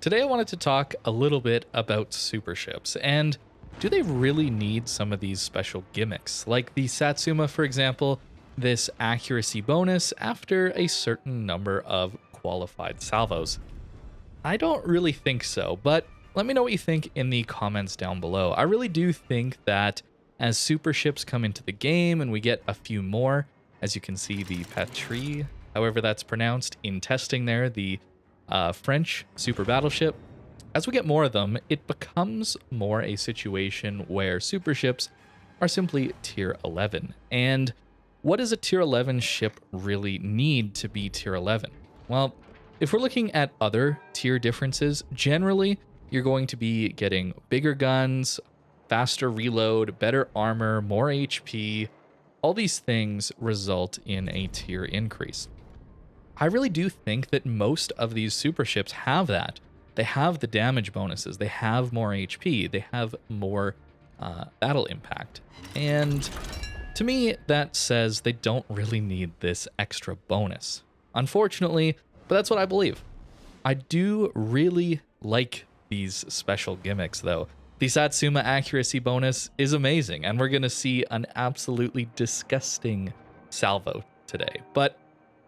Today I wanted to talk a little bit about superships, and do they really need some of these special gimmicks? Like the Satsuma, for example, this accuracy bonus after a certain number of qualified salvos. I don't really think so, but let me know what you think in the comments down below. I really do think that as superships come into the game and we get a few more, as you can see the Patrie, however that's pronounced, in testing there, the French super battleship. As we get more of them, it becomes more a situation where superships are simply tier 11. And what does a tier 11 ship really need to be tier 11? Well, if we're looking at other tier differences, generally you're going to be getting bigger guns, faster reload, better armor, more HP. All these things result in a tier increase. I really do think that most of these superships have that. They have the damage bonuses, they have more HP, they have more battle impact. And to me, that says they don't really need this extra bonus. Unfortunately, but that's what I believe. I do really like these special gimmicks though. The Satsuma accuracy bonus is amazing, and we're gonna see an absolutely disgusting salvo today. But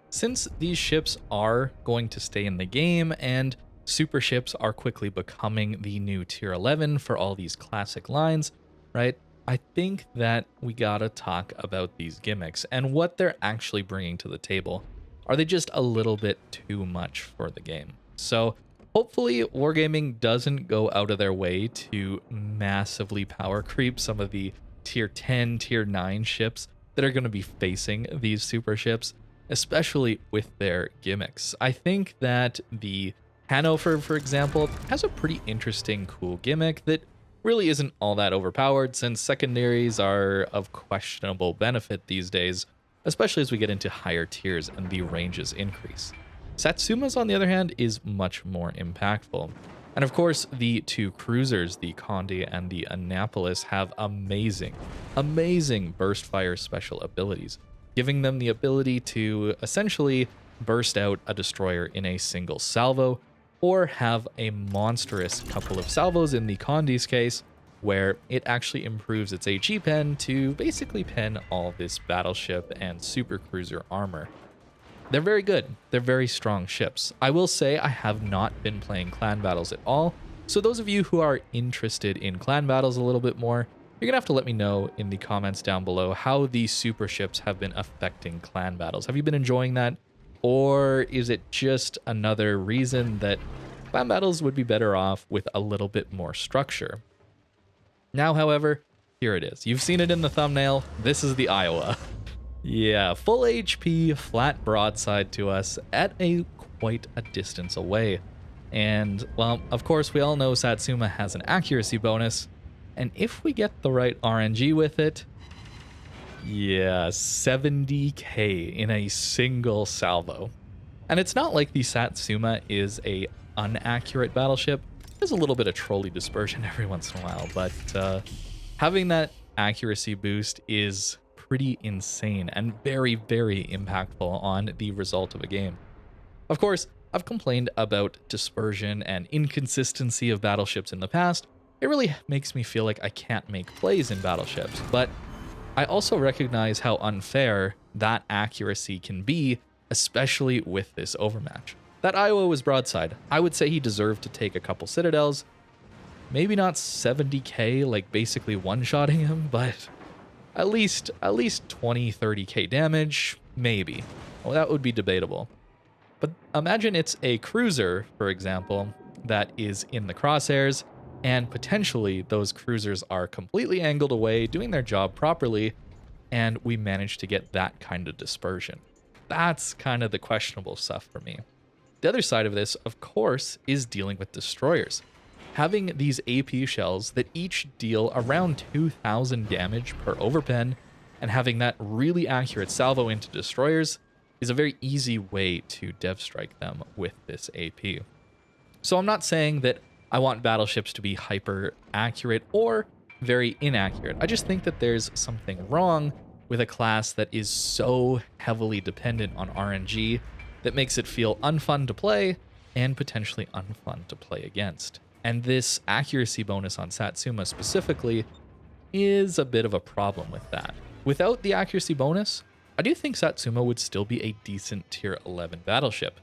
since these ships are going to stay in the game and super ships are quickly becoming the new tier 11 for all these classic lines, right? I think that we gotta talk about these gimmicks and what they're actually bringing to the table. Are they just a little bit too much for the game? So hopefully Wargaming doesn't go out of their way to massively power creep some of the tier 10, tier 9 ships that are going to be facing these super ships, especially with their gimmicks. I think that the Hanover, for example, has a pretty interesting, cool gimmick that really isn't all that overpowered, since secondaries are of questionable benefit these days, especially as we get into higher tiers and the ranges increase. Satsuma's, on the other hand, is much more impactful. And of course, the two cruisers, the Conde and the Annapolis, have amazing burst fire special abilities, giving them the ability to essentially burst out a destroyer in a single salvo, or have a monstrous couple of salvos in the Conde's case, where it actually improves its HE pen to basically pen all this battleship and super cruiser armor. They're very good. They're very strong ships. I will say I have not been playing clan battles at all, so those of you who are interested in clan battles a little bit more, you're gonna have to let me know in the comments down below how these super ships have been affecting clan battles. Have you been enjoying that? Or is it just another reason that clan battles would be better off with a little bit more structure? Now, however, here it is. You've seen it in the thumbnail. This is the Iowa. Yeah, full HP, flat broadside to us at quite a distance away. And, well, of course, we all know Satsuma has an accuracy bonus, and if we get the right RNG with it, yeah, 70k in a single salvo. And it's not like the Satsuma is a inaccurate battleship. There's a little bit of trolley dispersion every once in a while, but having that accuracy boost is pretty insane and very, very impactful on the result of a game. Of course, I've complained about dispersion and inconsistency of battleships in the past. It really makes me feel like I can't make plays in battleships, but I also recognize how unfair that accuracy can be, especially with this overmatch. That Iowa was broadside. I would say he deserved to take a couple citadels. Maybe not 70k, like basically one-shotting him, but at least 20, 30k damage, maybe. Well, that would be debatable. But imagine it's a cruiser, for example, that is in the crosshairs, and potentially those cruisers are completely angled away, doing their job properly, and we manage to get that kind of dispersion. That's kind of the questionable stuff for me. The other side of this, of course, is dealing with destroyers. Having these AP shells that each deal around 2,000 damage per overpen, and having that really accurate salvo into destroyers is a very easy way to dev strike them with this AP. So I'm not saying that I want battleships to be hyper accurate or very inaccurate. I just think that there's something wrong with a class that is so heavily dependent on RNG that makes it feel unfun to play and potentially unfun to play against. And this accuracy bonus on Satsuma specifically is a bit of a problem with that. Without the accuracy bonus, I do think Satsuma would still be a decent tier 11 battleship.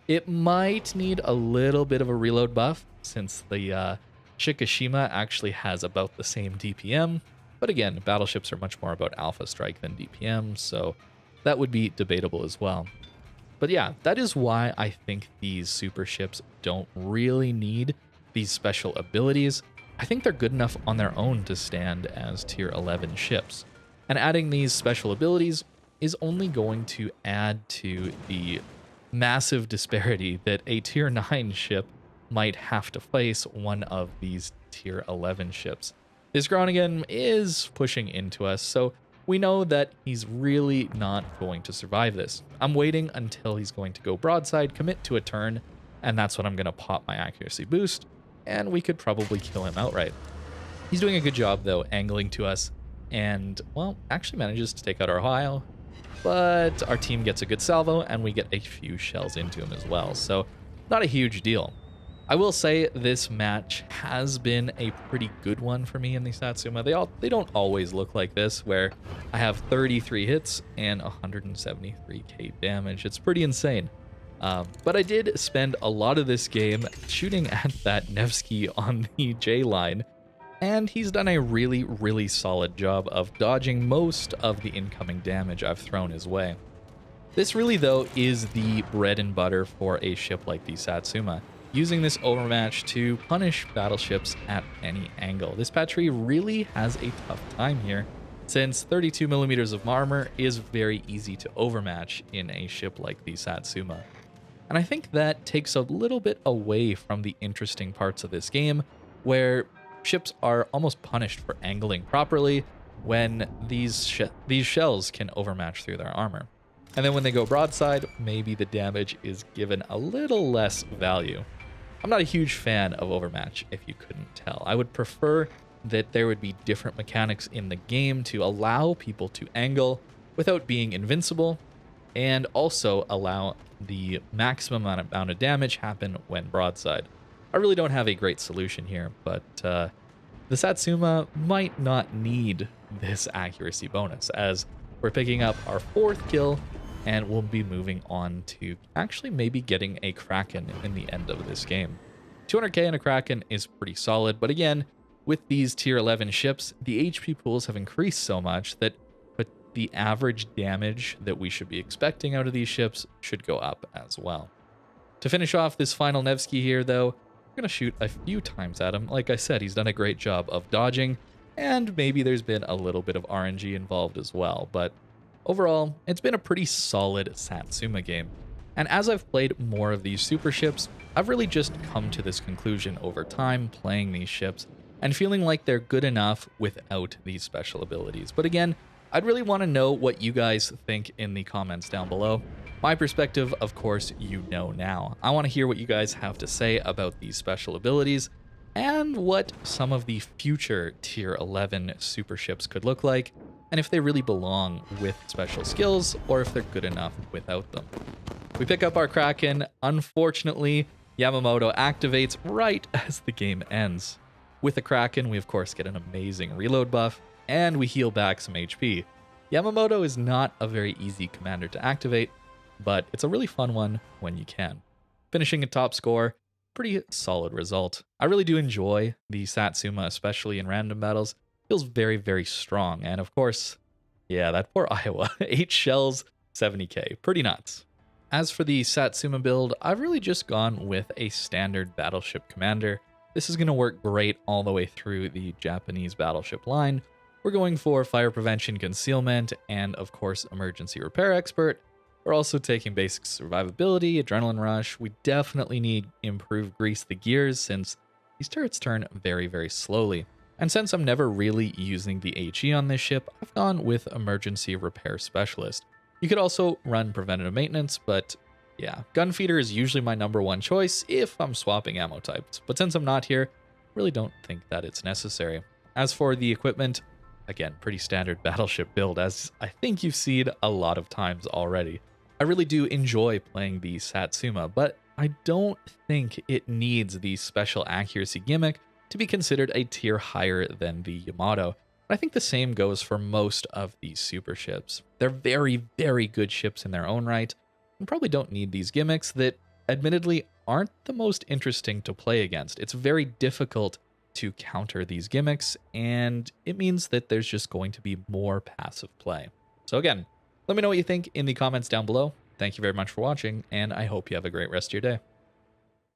It might need a little bit of a reload buff since the Shikishima actually has about the same DPM, but again, battleships are much more about alpha strike than DPM, so that would be debatable as well. But yeah, that is why I think these super ships don't really need these special abilities. I think they're good enough on their own to stand as tier 11 ships. And adding these special abilities is only going to add to the massive disparity that a tier 9 ship might have to face one of these tier 11 ships. This Groningen is pushing into us, so we know that he's really not going to survive this. I'm waiting until he's going to go broadside, commit to a turn, and that's when I'm going to pop my accuracy boost, and we could probably kill him outright. He's doing a good job, though, angling to us, and, well, actually manages to take out our Ohio, but our team gets a good salvo, and we get a few shells into him as well, so not a huge deal. I will say this match has been a pretty good one for me in the Satsuma. They don't always look like this, where I have 33 hits and 173k damage. It's pretty insane. But I did spend a lot of this game shooting at that Nevsky on the J line, and he's done a really, really solid job of dodging most of the incoming damage I've thrown his way. This really, though, is the bread and butter for a ship like the Satsuma, using this overmatch to punish battleships at any angle. This Patrie really has a tough time here, since 32 millimeters of armor is very easy to overmatch in a ship like the Satsuma. And I think that takes a little bit away from the interesting parts of this game, where ships are almost punished for angling properly when these shells can overmatch through their armor. And then when they go broadside, maybe the damage is given a little less value. I'm not a huge fan of overmatch, if you couldn't tell. I would prefer that there would be different mechanics in the game to allow people to angle without being invincible, and also allow the maximum amount of damage happen when broadside. I really don't have a great solution here, but the Satsuma might not need this accuracy bonus, as we're picking up our 4th kill, and we'll be moving on to actually maybe getting a Kraken in the end of this game. 200k in a Kraken is pretty solid, but again, with these tier 11 ships, the HP pools have increased so much that the average damage that we should be expecting out of these ships should go up as well. To finish off this final Nevsky here, though, we're going to shoot a few times at him. Like I said, he's done a great job of dodging, and maybe there's been a little bit of RNG involved as well, but overall, it's been a pretty solid Satsuma game. And as I've played more of these super ships, I've really just come to this conclusion over time playing these ships and feeling like they're good enough without these special abilities. But again, I'd really want to know what you guys think in the comments down below. My perspective, of course, you know now. I want to hear what you guys have to say about these special abilities and what some of the future tier 11 super ships could look like, and if they really belong with special skills or if they're good enough without them. We pick up our Kraken. Unfortunately, Yamato activates right as the game ends. With the Kraken, we of course get an amazing reload buff, and we heal back some HP. Yamato is not a very easy commander to activate, but it's a really fun one when you can. Finishing a top score, pretty solid result. I really do enjoy the Satsuma, especially in random battles. Feels very, very strong. And of course, yeah, that poor Iowa, 8 shells, 70k, pretty nuts. As for the Satsuma build, I've really just gone with a standard battleship commander. This is going to work great all the way through the Japanese battleship line. We're going for fire prevention, concealment, and of course, emergency repair expert. We're also taking basic survivability, adrenaline rush. We definitely need improved grease the gears since these turrets turn very, very slowly. And since I'm never really using the HE on this ship, I've gone with emergency repair specialist. You could also run preventative maintenance, but yeah, gunfeeder is usually my #1 choice if I'm swapping ammo types. But since I'm not here, I really don't think that it's necessary. As for the equipment, again, pretty standard battleship build, as I think you've seen a lot of times already. I really do enjoy playing the Satsuma, but I don't think it needs the special accuracy gimmick to be considered a tier higher than the Yamato. I think the same goes for most of these super ships. They're very, very good ships in their own right, and probably don't need these gimmicks that admittedly aren't the most interesting to play against. It's very difficult to counter these gimmicks, and it means that there's just going to be more passive play. So again, let me know what you think in the comments down below. Thank you very much for watching, and I hope you have a great rest of your day.